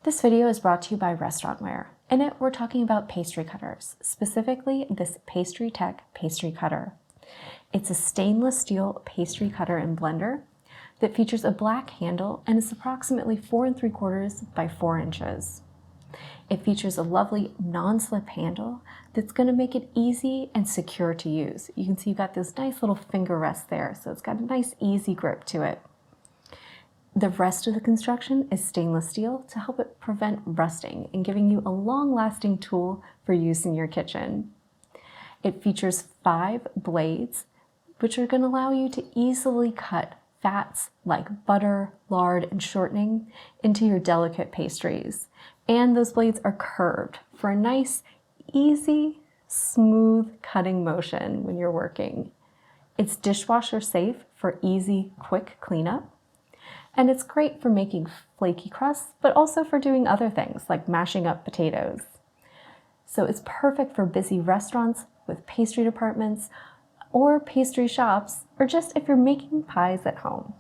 This video is brought to you by Restaurantware. In it, we're talking about pastry cutters, specifically this Pastry Tech pastry cutter. It's a stainless steel pastry cutter and blender that features a black handle and is approximately 4 3/4 by 4 inches. It features a lovely non-slip handle that's going to make it easy and secure to use. You can see you've got those nice little finger rests there, so it's got a nice easy grip to it. The rest of the construction is stainless steel to help it prevent rusting and giving you a long-lasting tool for use in your kitchen. It features 5 blades, which are going to allow you to easily cut fats like butter, lard, and shortening into your delicate pastries. And those blades are curved for a nice, easy, smooth cutting motion when you're working. It's dishwasher safe for easy, quick cleanup. And it's great for making flaky crusts, but also for doing other things like mashing up potatoes. So it's perfect for busy restaurants with pastry departments or pastry shops, or just if you're making pies at home.